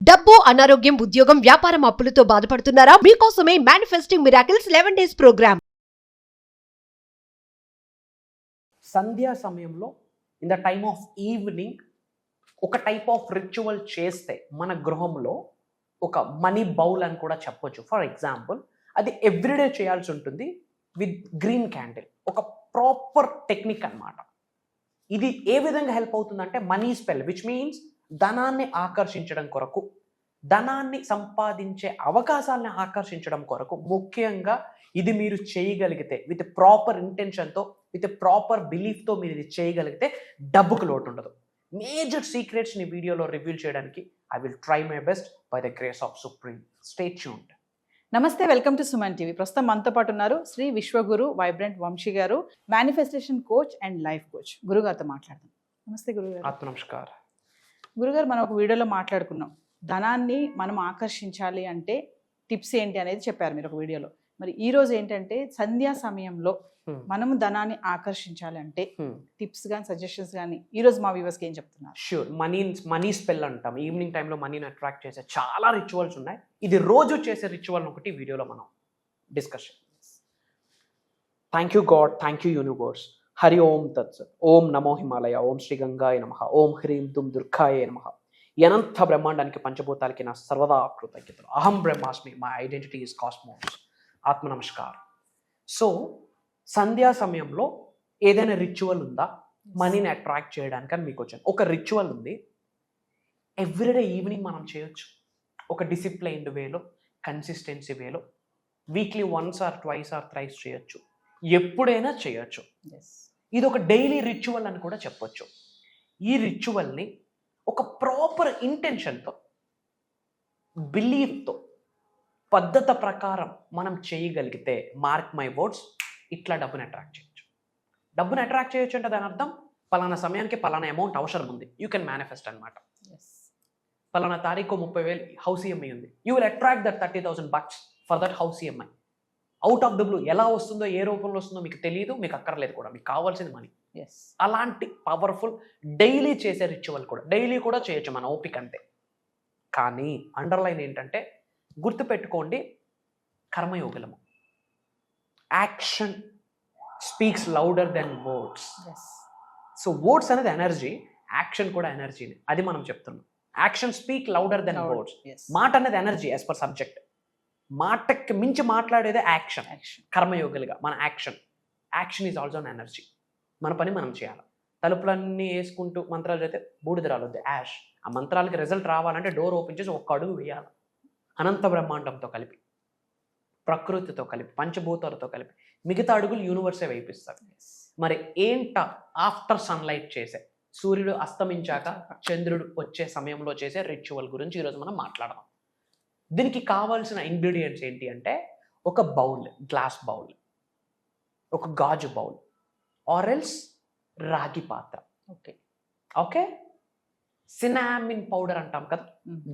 డబ్బు, అనారోగ్యం, ఉద్యోగం, వ్యాపారం, అప్పులతో బాధపడుతున్నారా? మీకోసమే మేనిఫెస్టింగ్ మిరాకిల్స్ 11 days ప్రోగ్రామ్. సంధ్యా సమయంలో in the time of evening ఒక టైప్ ఆఫ్ రిచువల్ చేస్తే మన గృహంలో ఒక మనీ బౌల్ అని కూడా చెప్పొచ్చు. ఫర్ ఎగ్జాంపుల్, అది ఎవ్రీడే చేయాల్సి ఉంటుంది విత్ గ్రీన్ క్యాండిల్. ఒక ప్రాపర్ టెక్నిక్ అన్నమాట. ఇది ఏ విధంగా హెల్ప్ అవుతుందంటే మనీ స్పెల్, విచ్ మీన్స్ ధనాన్ని ఆకర్షించడం కొరకు, ధనాన్ని సంపాదించే అవకాశాలను ఆకర్షించడం కొరకు ముఖ్యంగా ఇది మీరు చేయగలిగితే విత్ ప్రాపర్ ఇంటెన్షన్తో, విత్ ప్రాపర్ బిలీఫ్తో మీరు ఇది చేయగలిగితే డబ్బుకు లోటు ఉండదు. మేజర్ సీక్రెట్స్ని వీడియోలో రివీల్ చేయడానికి I will try my best by the grace of supreme. Stay tuned. నమస్తే, వెల్కమ్ టు సుమన్ టీవీ. ప్రస్తుతం మనతో పాటు ఉన్నారు Shri Vishwaguru vibrant Vamsi garu, manifestation coach and life coach. గురుగారితో మాట్లాడదాం. నమస్తే గురుగారు. ఆత్మనమస్కారం. గురుగారు, మనం ఒక వీడియోలో మాట్లాడుకున్నాం, ధనాన్ని మనం ఆకర్షించాలి అంటే టిప్స్ ఏంటి అనేది చెప్పారు మీరు ఒక వీడియోలో. మరి ఈ రోజు ఏంటంటే సంధ్యా సమయంలో మనం ధనాన్ని ఆకర్షించాలి అంటే టిప్స్ కానీ సజెషన్స్ కానీ ఈ రోజు మా వ్యూవర్స్కి ఏం చెప్తున్నారు? ష్యూర్. మనీ స్పెల్ అంటాం. ఈవినింగ్ టైంలో మనీని అట్రాక్ట్ చేసే చాలా రిచువల్స్ ఉన్నాయి. ఇది రోజు చేసే రిచువల్ ఒకటి వీడియోలో మనం discussion. Thank you God, thank you universe. Hari Om Tatsat. Om నమో హిమాలయ, ఓం శ్రీ గంగాయ నమః, ఓం హ్రీం దుమ్ దుర్గాయ నమః. అనంత బ్రహ్మాండానికి, పంచభూతాలకి నా సర్వదా కృతజ్ఞతలు. అహం బ్రహ్మాస్మి, మై ఐడెంటిటీ ఈజ్ కాస్మోస్. ఆత్మ నమస్కారం. సో సంధ్యా సమయంలో ఏదైనా రిచువల్ ఉందా మనీని అట్రాక్ట్ చేయడానికి అని మీకు వచ్చాను. ఒక రిచువల్ ఉంది, ఎవ్రీడే ఈవినింగ్ మనం చేయొచ్చు. ఒక డిసిప్లైన్డ్ వేలో, కన్సిస్టెన్సీ వేలో, weekly once or twice or thrice చేయొచ్చు, ఎప్పుడైనా చేయొచ్చు. ఇది ఒక డైలీ రిచువల్ అని కూడా చెప్పొచ్చు. ఈ రిచువల్ని ఒక ప్రాపర్ ఇంటెన్షన్తో, బిలీఫ్తో, పద్ధతి ప్రకారం మనం చేయగలిగితే, మార్క్ మై వర్డ్స్, ఇట్లా డబ్బుని అట్రాక్ట్ చేయొచ్చు. డబ్బుని అట్రాక్ట్ చేయొచ్చు అంటే దాని అర్థం పలానా సమయానికి పలానా అమౌంట్ అవసరం ఉంది, యూ కెన్ మేనిఫెస్ట్ అనమాట. పలానా తారీఖు 30,000 హౌస్ ఈఎంఐ ఉంది, you will attract that $30,000 for that house EMI. Out of the blue. ఎలా వస్తుందో, ఏ రూపంలో వస్తుందో మీకు తెలియదు, మీకు అక్కర్లేదు కూడా, మీకు కావాల్సింది మనీ. అలాంటి పవర్ఫుల్ డైలీ చేసే రిచువల్ కూడా డైలీ కూడా చేయొచ్చు మన ఓపిక అంతే. కానీ అండర్లైన్ ఏంటంటే గుర్తుపెట్టుకోండి, కర్మయోగులము. Action speaks louder than words. So words అనేది ఎనర్జీ, యాక్షన్ కూడా ఎనర్జీని, అది మనం చెప్తున్నాం. Action speak louder than words. మాట అనేది ఎనర్జీ యాజ్ పర్ సబ్జెక్ట్. మాటకి మించి మాట్లాడేదే యాక్షన్. కర్మయోగులుగా మన action is also an energy. మన పని మనం చేయాలి. తలుపులన్నీ వేసుకుంటూ మంత్రాలు అయితే బూడిద రాలొద్దు, యాష్. ఆ మంత్రాలకి రిజల్ట్ రావాలంటే డోర్ ఓపెన్ చేసి ఒక్క అడుగు వేయాలి. అనంత బ్రహ్మాండంతో కలిపి, ప్రకృతితో కలిపి, పంచభూతాలతో కలిపి మిగతా అడుగులు యూనివర్సే వేయిస్తారు. మరి ఏంట ఆఫ్టర్ సన్లైట్ చేసే, సూర్యుడు అస్తమించాక చంద్రుడు వచ్చే సమయంలో చేసే రిచువల్ గురించి ఈరోజు మనం మాట్లాడదాం. దీనికి కావాల్సిన ఇంగ్రీడియంట్స్ ఏంటి అంటే ఒక బౌల్, గ్లాస్ బౌల్, ఒక గాజు బౌల్, ఆరెల్స్ రాగి పాత్ర. ఓకే. సినామిన్ పౌడర్ అంటాం కదా,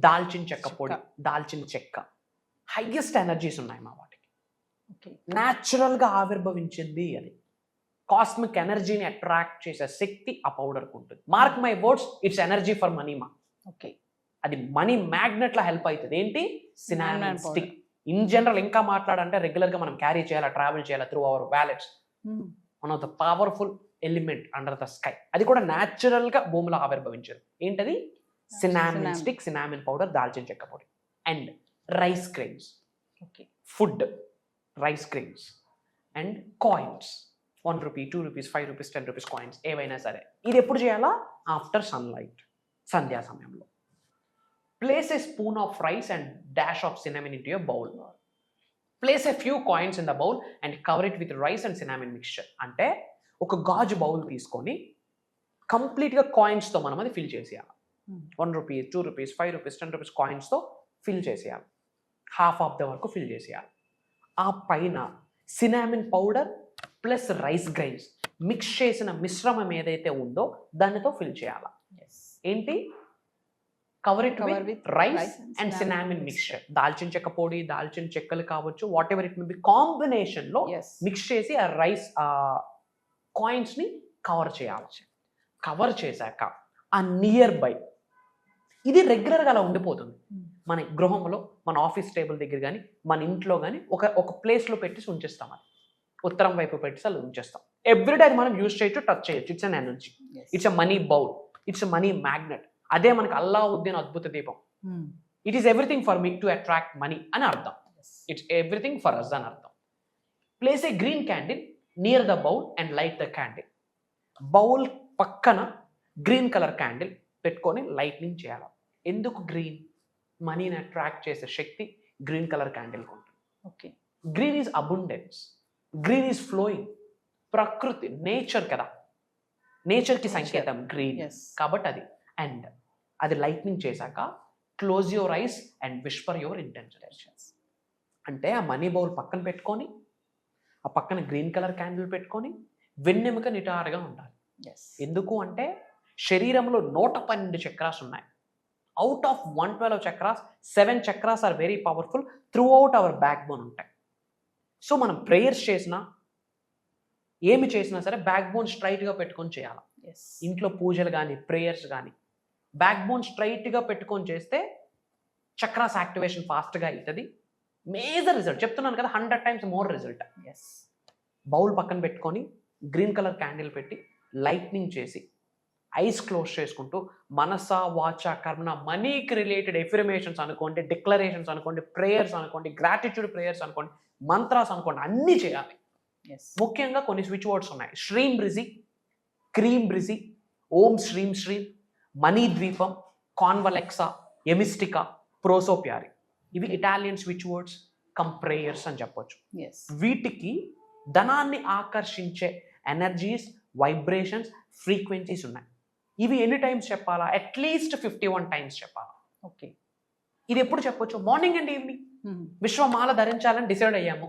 దాల్చిన చెక్క పొడి, దాల్చిన చెక్క. హైయెస్ట్ ఎనర్జీస్ ఉన్నాయి మా వాటికి. న్యాచురల్గా ఆవిర్భవించింది అది. కాస్మిక్ ఎనర్జీని అట్రాక్ట్ చేసే శక్తి ఆ పౌడర్కి ఉంటుంది. Mark my words, it's energy for money మా. ఓకే. అది మనీ మ్యాగ్నెట్లా హెల్ప్ అవుతుంది. ఏంటి? Cinnamon stick. ఇన్ జనరల్ ఇంకా మాట్లాడంటే రెగ్యులర్గా మనం క్యారీ చేయాలా, ట్రావెల్ చేయాలా through our wallets. One of the powerful element under the sky. అది కూడా న్యాచురల్గా భూమిలో ఆవిర్భవించేది. ఏంటది? సినామిన్ స్టిక్, సినామిన్ పౌడర్, దాల్చిన చెక్క పొడి and rice grains. Food, rice grains and coins. 1 rupee, 2 rupees, 5 rupees, 10 rupees coins ఏవైనా సరే. ఇది ఎప్పుడు చేయాలా? ఆఫ్టర్ సన్లైట్, సంధ్యా సమయంలో. Place a spoon of rice and dash of cinnamon into your bowl. Place a few coins in the bowl and cover it with rice and cinnamon mixture. అంటే ఒక గాజు bowl తీసుకొని కంప్లీట్గా కాయిన్స్తో మనం అది ఫిల్ చేసేయాలి. 1 rupee, 2 rupees, 5 rupees, 10 rupees కాయిన్స్తో fill చేసేయాలి. హాఫ్ ఆఫ్ ద వరకు ఫిల్ చేసేయాలి. ఆ పైన cinnamon powder plus rice grains mix చేసిన మిశ్రమం ఏదైతే ఉందో దానితో ఫిల్ చేయాలి. ఏంటి? Cover it with rice and cinnamon mixture. దాల్చిన చెక్క పొడి, దాల్చిన చెక్కలు కావచ్చు, whatever it may be, combination లో మిక్స్ చేసి ఆ రైస్ కాయిన్స్ ని కవర్ చేయాలి. కవర్ చేశాక ఆ నియర్ బై, ఇది రెగ్యులర్గా అలా ఉండిపోతుంది. మన గృహంలో, మన ఆఫీస్ టేబుల్ దగ్గర కానీ, మన ఇంట్లో కానీ ఒక ప్లేస్లో పెట్టి ఉంచేస్తాం. అది ఉత్తరం వైపు పెట్టి అలా ఉంచేస్తాం. ఎవ్రీడే అది మనం యూజ్ చేయొచ్చు, టచ్ చేయొచ్చు. It's an energy, it's a money bowl, it's a money magnet. అదే మనకి అల్లావుద్దీన్ అద్భుత దీపం. It is everything for me to attract money అని అర్థం. ఇట్స్ ఎవ్రీథింగ్ ఫర్ అస్ అని అర్థం. Place a green candle near the bowl and light the candle. Bowl పక్కన green colour candle పెట్టుకొని లైట్నింగ్ చేయాలి. ఎందుకు గ్రీన్? మనీని అట్రాక్ట్ చేసే శక్తి గ్రీన్ కలర్ క్యాండిల్కి ఉంటుంది. Okay. Green is abundance, green is flowing. ప్రకృతి, నేచర్ కదా, నేచర్కి సంకేతం గ్రీన్. కాబట్టి అది. అండ్ అది లైట్నింగ్ చేశాక close your eyes and Whisper your intentions. అంటే ఆ మనీ బౌల్ పక్కన పెట్టుకొని, ఆ పక్కన గ్రీన్ కలర్ క్యాండిల్ పెట్టుకొని వెన్నెముక నిటారుగా ఉండాలి. ఎందుకు అంటే శరీరంలో 112 చక్రాస్ ఉన్నాయి. Out of 112 chakras 7 chakras are very powerful throughout our backbone ఉంటాయి. సో మనం ప్రేయర్స్ చేసినా, ఏమి చేసినా సరే బ్యాక్ బోన్ స్ట్రైట్గా పెట్టుకొని చేయాలి. ఇంట్లో పూజలు కానీ, ప్రేయర్స్ కానీ బ్యాక్ బోన్ స్ట్రైట్గా పెట్టుకొని చేస్తే చక్రాస్ యాక్టివేషన్ ఫాస్ట్గా అవుతుంది. మేజర్ రిజల్ట్ చెప్తున్నాను కదా, 100 times మోర్ రిజల్ట్. బౌల్ పక్కన పెట్టుకొని గ్రీన్ కలర్ క్యాండిల్ పెట్టి లైట్నింగ్ చేసి ఐస్ క్లోజ్ చేసుకుంటూ మనస, వాచ, కర్మ, మనీకి రిలేటెడ్ ఎఫర్మేషన్స్ అనుకోండి, డిక్లరేషన్స్ అనుకోండి, ప్రేయర్స్ అనుకోండి, గ్రాటిట్యూడ్ ప్రేయర్స్ అనుకోండి, మంత్రాస్ అనుకోండి, అన్నీ చేయాలి. ముఖ్యంగా కొన్ని స్విచ్ వర్డ్స్ ఉన్నాయి. శ్రీం బ్రిజి, క్రీమ్ బ్రిజి, ఓం శ్రీం శ్రీం, మనీ ద్వీపం, కాన్వలెక్సా, ఎమిస్టికా, ప్రోసోప్యారి. ఇవి Italian switch words come prayers అని చెప్పొచ్చు. వీటికి ధనాన్ని ఆకర్షించే ఎనర్జీస్, వైబ్రేషన్స్, ఫ్రీక్వెన్సీస్ ఉన్నాయి. ఇవి ఎన్ని టైమ్స్ చెప్పాలా? అట్లీస్ట్ 51 times చెప్పాలా. ఓకే. ఇది ఎప్పుడు చెప్పొచ్చు? Morning and evening. విశ్వమాల ధరించాలని డిసైడ్ అయ్యాము.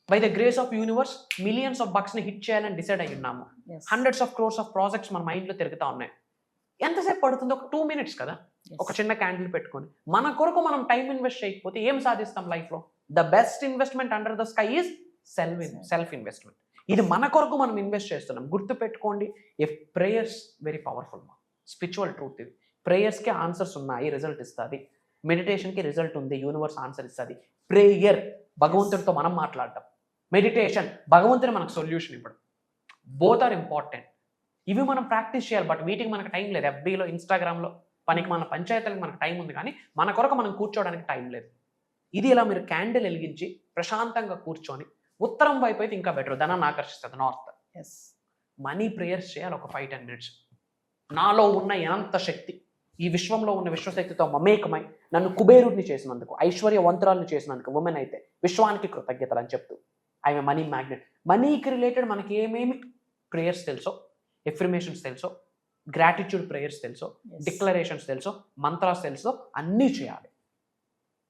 By the grace of universe millions of బక్స్ని హిట్ చేయాలని డిసైడ్ అయ్యి ఉన్నాము. Hundreds of crores of projects మన మైండ్లో తిరుగుతూ ఉన్నాయి. ఎంతసేపు పడుతుంది? ఒక 2 minutes కదా. ఒక చిన్న క్యాండిల్ పెట్టుకొని మన కొరకు మనం టైం ఇన్వెస్ట్ చేయకపోతే ఏం సాధిస్తాం లైఫ్లో? The best investment under the sky is self investment. ఇది మన కొరకు మనం ఇన్వెస్ట్ చేస్తున్నాం. గుర్తు పెట్టుకోండి, if prayers very powerful. Spiritual truth ఇది. ప్రేయర్స్కి ఆన్సర్స్ ఉన్నాయి, రిజల్ట్ ఇస్తుంది. మెడిటేషన్కి రిజల్ట్ ఉంది, యూనివర్స్ ఆన్సర్ ఇస్తుంది. ప్రేయర్ భగవంతుడితో మనం మాట్లాడటం, మెడిటేషన్ భగవంతుని మనకు సొల్యూషన్ ఇవ్వడం. Both are important. ఇవి మనం ప్రాక్టీస్ చేయాలి. బట్ వీటికి మనకు టైం లేదు. FBలో, ఇన్స్టాగ్రామ్లో పనికి మన పంచాయతీలకు మనకు టైం ఉంది, కానీ మన కొరకు మనం కూర్చోవడానికి టైం లేదు. ఇది ఇలా మీరు క్యాండిల్ వెలిగించి ప్రశాంతంగా కూర్చొని ఉత్తరం వైపు అయితే ఇంకా బెటర్, ధనాన్ని ఆకర్షిస్తుంది. నార్త్. మనీ ప్రేయర్స్ చేయాలి ఒక 5-10 minutes. నాలో ఉన్న ఎంత శక్తి, ఈ విశ్వంలో ఉన్న విశ్వశక్తితో మమేకమై నన్ను కుబేరుడిని చేసినందుకు, ఐశ్వర్యవంతురాలను చేసినందుకు, ఉమెన్ అయితే విశ్వానికి కృతజ్ఞతలు అని చెప్తూ ఐఎమ్ మనీ మ్యాగ్నెట్. మనీకి రిలేటెడ్ మనకి ఏమేమి ప్రేయర్స్ తెలుసో, ఎఫర్మేషన్స్ తెలుసో, గ్రాటిట్యూడ్ ప్రేయర్స్ తెలుసో, డిక్లరేషన్స్ తెలుసో, మంత్రాస్ తెలుసో, అన్నీ చేయాలి.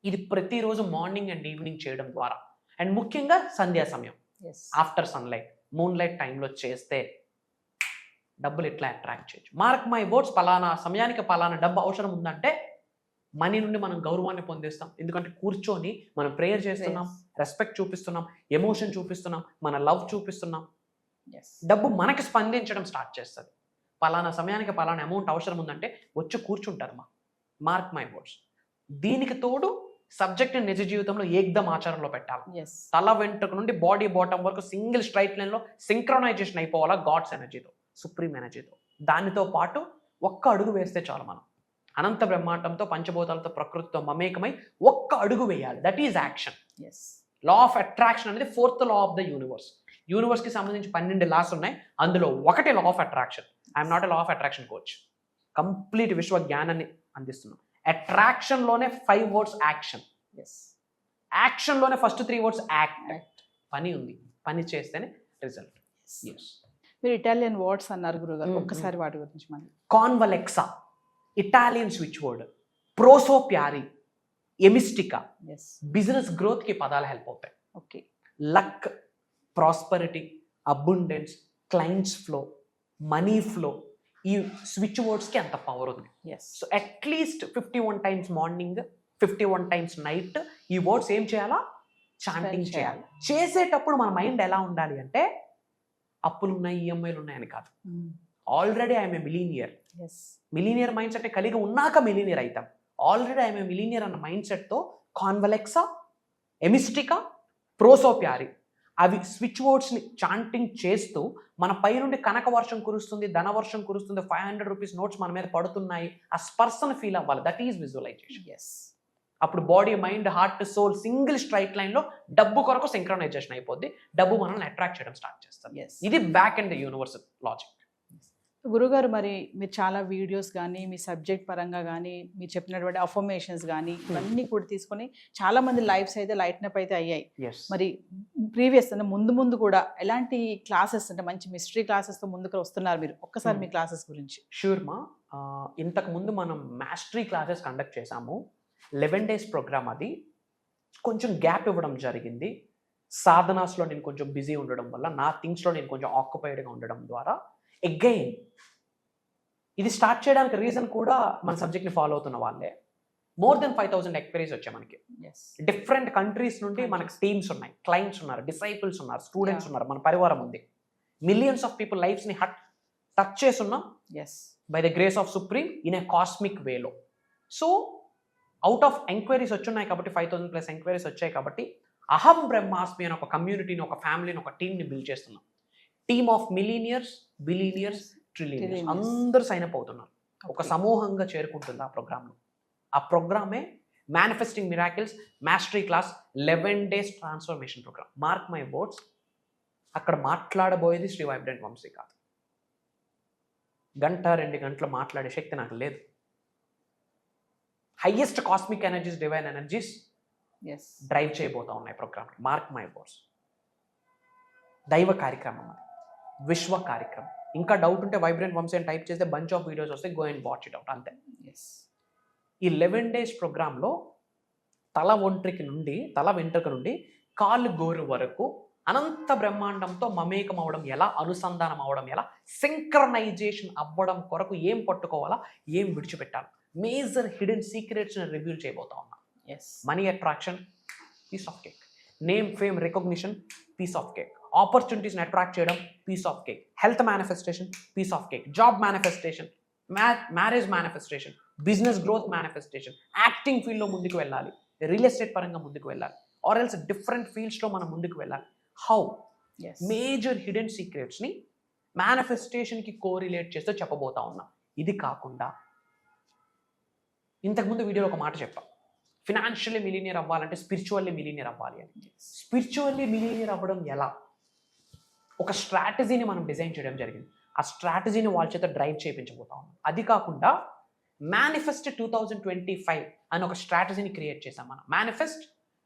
ఇది ప్రతిరోజు మార్నింగ్ అండ్ ఈవినింగ్ చేయడం ద్వారా, అండ్ ముఖ్యంగా సంధ్యా సమయం, ఆఫ్టర్ సన్లైట్, మూన్లైట్ టైంలో చేస్తే డబ్బులు ఇట్లా అట్రాక్ట్ చేయొచ్చు. మార్క్ మై వర్డ్స్, పలానా సమయానికి పలానా డబ్బు అవసరం ఉందంటే మనీ నుండి మనం గౌరవాన్ని పొందేస్తాం. ఎందుకంటే కూర్చొని మనం ప్రేయర్ చేస్తున్నాం, రెస్పెక్ట్ చూపిస్తున్నాం, ఎమోషన్ చూపిస్తున్నాం, మన లవ్ చూపిస్తున్నాం. డబ్బు మనకి స్పందించడం స్టార్ట్ చేస్తుంది. పలానా సమయానికి పలానా అమౌంట్ అవసరం ఉందంటే వచ్చి కూర్చుంటారు. Mark my words. దీనికి తోడు సబ్జెక్ట్ నిజ జీవితంలో ఏకదం ఆచారంలో పెట్టాలి. తల వెంట్రుక నుండి బాడీ బాటమ్ వరకు సింగిల్ స్ట్రైట్ లైన్లో సింక్రొనైజేషన్ అయిపోవాలా గాడ్స్ ఎనర్జీతో, సుప్రీం ఎనర్జీతో. దానితో పాటు ఒక్క అడుగు వేస్తే చాలు. మనం అనంత బ్రహ్మాండంతో, పంచభూతాలతో, ప్రకృతితో మమేకమై ఒక్క అడుగు వేయాలి. That is action. Law of attraction అనేది 4th law of the universe. యూనివర్స్కి సంబంధించి 12 laws ఉన్నాయి. అందులో ఒకటి law of attraction. I'm not a law of attraction coach. Complete విశ్వ జ్ఞానాన్ని అందిస్తున్నాం. అట్రాక్షన్లోనే 5 words యాక్షన్. యాక్షన్లోనే ఫస్ట్ 3 words యాక్ట్. పని ఉంది, పని చేస్తేనే రిజల్ట్. మీరు ఇటాలియన్ వర్డ్స్ అన్నారు గురుగారు, ఒక్కసారి వాటి గురించి మళ్ళీ. కాన్వలెక్సా ఇటాలియన్ స్విచ్ వర్డ్, ప్రోసోప్యారి, ఎమిస్టికా బిజినెస్ గ్రోత్కి పదాలు హెల్ప్ అవుతాయి. Okay. Luck, prosperity, abundance, clients flow, money flow, ఈ స్విచ్ వర్డ్స్కి అంత పవర్ ఉంది. So at least 51 times morning, 51 times night ఈ వర్డ్స్ ఏం చేయాలా? చాంటింగ్ చేయాలి. చేసేటప్పుడు మన మైండ్ ఎలా ఉండాలి అంటే అప్పులు ఉన్నాయి, ఈఎంఐలు ఉన్నాయని కాదు. Already I'm a millionaire. Millionaire mind set కలిగి ఉన్నాక మిలీనియర్ అవుతాం. ఆల్రెడీ ఐఎమ్ మిలీనియర్ అన్న మైండ్ సెట్తో కాన్వలెక్సా, ఎమిస్టికా, ప్రోసోప్యారి అవి స్విచ్ వర్డ్స్ని చాంటింగ్ చేస్తూ మన పై నుండి కనక వర్షం కురుస్తుంది, ధన వర్షం కురుస్తుంది, 500 రూపీస్ నోట్స్ మన మీద పడుతున్నాయి, ఆ స్పర్శను ఫీల్ అవ్వాలి. That is visualisation. ఎస్. అప్పుడు body, mind, heart, soul single straight లైన్లో డబ్బు కొరకు సింక్రనైజేషన్ అయిపోద్ది. డబ్బు మనల్ని అట్రాక్ట్ చేయడం స్టార్ట్ చేస్తాం. Yes. ఇది బ్యాక్ అండ్ యూనివర్సల్ లాజిక్. గురుగారు, మరి మీరు చాలా వీడియోస్ కానీ మీ సబ్జెక్ట్ పరంగా కానీ మీరు చెప్పినటువంటి అఫర్మేషన్స్ కానీ ఇవన్నీ కూడా తీసుకొని చాలా మంది లైఫ్స్ అయితే లైట్నప్ అయితే అయ్యాయి. మరి ప్రీవియస్ అంటే ముందు కూడా ఎలాంటి క్లాసెస్ అంటే మంచి మిస్టరీ క్లాసెస్తో ముందుకు వస్తున్నారు మీరు? ఒక్కసారి మీ క్లాసెస్ గురించి. షూర్ మా. ఇంతకు ముందు మనం మాస్టరీ క్లాసెస్ కండక్ట్ చేశాము. 11 days ప్రోగ్రామ్. అది కొంచెం గ్యాప్ ఇవ్వడం జరిగింది. సాధనాస్లో నేను కొంచెం బిజీ ఉండడం వల్ల, నా థింగ్స్లో నేను కొంచెం ఆక్యుపైడ్గా ఉండడం ద్వారా అగైన్ ఇది స్టార్ట్ చేయడానికి రీజన్ కూడా మన సబ్జెక్ట్ని ఫాలో అవుతున్న వాళ్ళే. మోర్ దెన్ 5,000 ఎంక్వైరీస్ వచ్చాయి మనకి. డిఫరెంట్ కంట్రీస్ నుండి మనకి టీమ్స్ ఉన్నాయి, క్లయింట్స్ ఉన్నారు, డిసైపుల్స్ ఉన్నారు, స్టూడెంట్స్ ఉన్నారు, మన పరివారం ఉంది. మిలియన్స్ ఆఫ్ పీపుల్ లైఫ్స్ని టచ్ చేస్తున్నాం by the grace of supreme in a cosmic వేలో. సో అవుట్ ఆఫ్ ఎంక్వైరీస్ వచ్చున్నాయి కాబట్టి 5,000+ ఎంక్వైరీస్ వచ్చాయి కాబట్టి అహం బ్రహ్మాస్మి అని ఒక కమ్యూనిటీని, ఒక ఫ్యామిలీని, ఒక టీమ్ని బిల్డ్ చేస్తున్నాం. టీమ్ ఆఫ్ మిలీనియర్స్, బిలీనియర్స్, ట్రిలియనియర్స్ అందరూ సైన్ అప్ అవుతున్నారు. ఒక సమూహంగా చేరుకుంటుంది ఆ ప్రోగ్రాంలో. ఆ ప్రోగ్రామే manifesting miracles mastery class 11 days transformation program. Mark my words, అక్కడ మాట్లాడబోయేది శ్రీ వైబ్రెంట్ వంశీ కాదు. 1-2 గంటలు మాట్లాడే శక్తి నాకు లేదు. Highest cosmic energies, divine energies drive చేయబోతా ఉన్నాయి ప్రోగ్రామ్. Mark my words. దైవ కార్యక్రమం, అది విశ్వ కార్యక్రమం. ఇంకా డౌట్ ఉంటే వైబ్రెంట్ వంశీ అని టైప్ చేస్తే బంచ్ ఆఫ్ వీడియోస్ వస్తే go and watch it out, అంతే. ఈ 11 days ప్రోగ్రాంలో తల వెంట్రుక నుండి కాళ్ళు గోరు వరకు అనంత బ్రహ్మాండంతో మమేకం అవడం ఎలా, అనుసంధానం అవడం ఎలా, సింక్రనైజేషన్ అవ్వడం కొరకు ఏం పట్టుకోవాలా, ఏం విడిచిపెట్టాలి, మేజర్ హిడెన్ సీక్రెట్స్ని రివీల్ చేయబోతా ఉన్నాం. Money attraction, piece of cake. Name, fame, recognition, piece of cake. ఆపర్చునిటీస్ని అట్రాక్ట్ చేయడం, piece of cake. Health manifestation, piece of cake. Job manifestation, marriage manifestation, business growth manifestation. Acting ఫీల్డ్లో ముందుకు వెళ్ళాలి, real estate పరంగా ముందుకు వెళ్ళాలి, ఆర్ ఎల్స్ డిఫరెంట్ ఫీల్డ్స్లో మనం ముందుకు వెళ్ళాలి. హౌ మేజర్ హిడెన్ సీక్రెట్స్ని మేనిఫెస్టేషన్కి కోరిలేట్ చేస్తూ చెప్పబోతా ఉన్నాం. ఇది కాకుండా ఇంతకుముందు వీడియోలో ఒక మాట చెప్పాం, ఫినాన్షియల్లీ మిలీనియర్ అవ్వాలంటే స్పిరిచువల్లీ మిలీనియర్ అవ్వాలి అని. స్పిరిచువల్లీ మిలీనియర్ అవ్వడం ఎలా? ఒక స్ట్రాటజీని మనం డిజైన్ చేయడం జరిగింది. ఆ స్ట్రాటజీని వాళ్ళ చేత డ్రైవ్ చేయించబోతా ఉన్నాం. అది కాకుండా మేనిఫెస్ట్ 2025 అని ఒక స్ట్రాటజీని క్రియేట్ చేసాం మనం. మేనిఫెస్ట్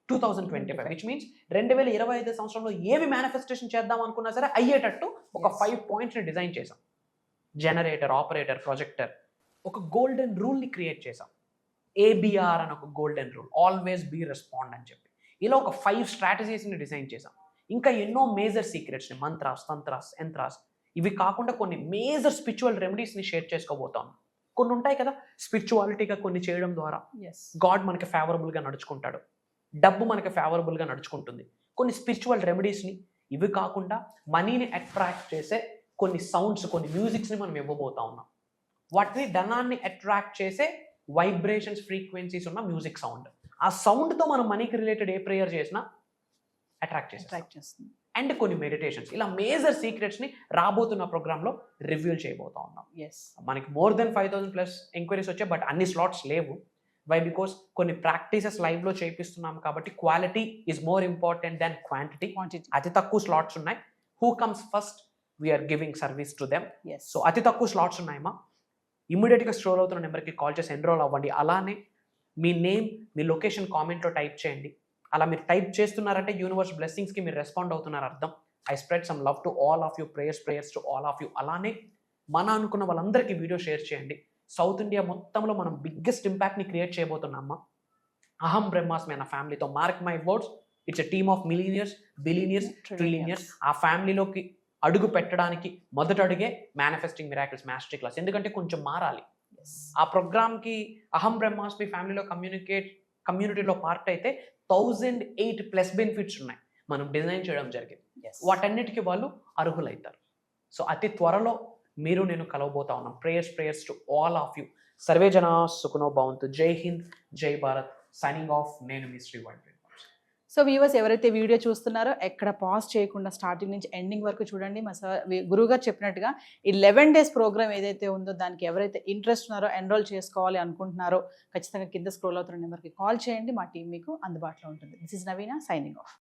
2025 విచ్ మీన్స్ 2025 సంవత్సరంలో ఏమి మేనిఫెస్టేషన్ చేద్దాం అనుకున్నా సరే అయ్యేటట్టు ఒక 5 pointsని డిజైన్ చేసాం. Generator, operator, projector. ఒక గోల్డెన్ రూల్ని క్రియేట్ చేసాం. ABR అని ఒక golden rule, always be respond అని చెప్పి. ఇలా ఒక 5 స్ట్రాటజీస్ని డిజైన్ చేసాం. ఇంకా ఎన్నో మేజర్ సీక్రెట్స్ని, మంత్రాస్, తంత్రాస్, యంత్రాస్, ఇవి కాకుండా కొన్ని మేజర్ స్పిరిచువల్ రెమెడీస్ని షేర్ చేసుకోబోతాం. కొన్ని ఉంటాయి కదా, స్పిరిచువాలిటీగా కొన్ని చేయడం ద్వారా గాడ్ మనకి ఫేవరబుల్గా నడుచుకుంటాడు, డబ్బు మనకి ఫేవరబుల్గా నడుచుకుంటుంది. కొన్ని స్పిరిచువల్ రెమెడీస్ని, ఇవి కాకుండా మనీని అట్రాక్ట్ చేసే కొన్ని సౌండ్స్, కొన్ని మ్యూజిక్స్ని మనం ఇవ్వబోతా ఉన్నాం. వాటిని ధనాన్ని అట్రాక్ట్ చేసే వైబ్రేషన్స్, ఫ్రీక్వెన్సీస్ ఉన్న మ్యూజిక్ సౌండ్. ఆ సౌండ్తో మనం మనీకి రిలేటెడ్ ఏ ప్రేయర్ చేసినా అట్రాక్ట్ చేస్తుంది. అండ్ కొన్ని మెడిటేషన్స్. ఇలా మేజర్ సీక్రెట్స్ని రాబోతున్న ప్రోగ్రాంలో రివ్యూల్ చేయబోతా ఉన్నాం. మనకి మోర్ దెన్ 5,000+ ఎంక్వైరీస్ వచ్చాయి, బట్ అన్ని స్లాట్స్ లేవు. వై? బికాస్ కొన్ని ప్రాక్టీసెస్ లైవ్లో చేపిస్తున్నాం కాబట్టి quality is more important than quantity. అతి తక్కువ స్లాట్స్ ఉన్నాయి. Who comes first we're giving service to them. So అతి తక్కువ స్లాట్స్ ఉన్నాయమ్మా. ఇమ్మీడియట్గా స్క్రోల్ అవుతున్న నెంబర్కి కాల్ చేసి ఎన్రోల్ అవ్వండి. అలానే మీ నేమ్, మీ లొకేషన్ కామెంట్లో టైప్ చేయండి. అలా మీరు టైప్ చేస్తున్నారంటే యూనివర్స్ బ్లెస్సింగ్స్కి మీరు రెస్పాండ్ అవుతున్నారు అర్థం. I spread some love to all of you, prayers to all of you. అలానే మన అనుకున్న వాళ్ళందరికీ వీడియో షేర్ చేయండి. సౌత్ ఇండియా మొత్తంలో మనం బిగ్గెస్ట్ ఇంపాక్ట్ని క్రియేట్ చేయబోతున్నామా అహం బ్రహ్మాస్మి అన్న ఫ్యామిలీతో. Mark my words, it's a team of millionaires, billionaires, trillionaires. ఆ ఫ్యామిలీలోకి అడుగు పెట్టడానికి మొదటి అడుగే మేనిఫెస్టింగ్ మిరాకిల్స్ మాస్టరీ క్లాస్. ఎందుకంటే కొంచెం మారాలి. ఆ ప్రోగ్రామ్కి అహం బ్రహ్మాస్మి ఫ్యామిలీలో కమ్యూనిటీలో పార్ట్ అయితే 1008+ బెనిఫిట్స్ ఉన్నాయి మనం డిజైన్ చేయడం జరిగింది. వాటన్నిటికీ వాళ్ళు అర్హులవుతారు. సో అతి త్వరలో మీరు నేను కలవబోతా ఉన్నాం. Prayers to all of you. Survey జన సుఖనో భవంతు. జై హింద్, జై భారత్. Signing off. నేను మీ శ్రీ వైట్. సో వ్యూవర్స్ ఎవరైతే వీడియో చూస్తున్నారో ఎక్కడ పాజ్ చేయకుండా స్టార్టింగ్ నుంచి ఎండింగ్ వరకు చూడండి. మా సార్ గురువుగారు చెప్పినట్టుగా ఈ 11 days ప్రోగ్రామ్ ఏదైతే ఉందో దానికి ఎవరైతే ఇంట్రెస్ట్ ఉన్నారో, ఎన్రోల్ చేసుకోవాలి అనుకుంటున్నారో ఖచ్చితంగా కింద స్క్రోల్ అవుతున్న నెంబర్కి కాల్ చేయండి. మా టీం మీకు అందుబాటులో ఉంటుంది. This is Naveena signing of.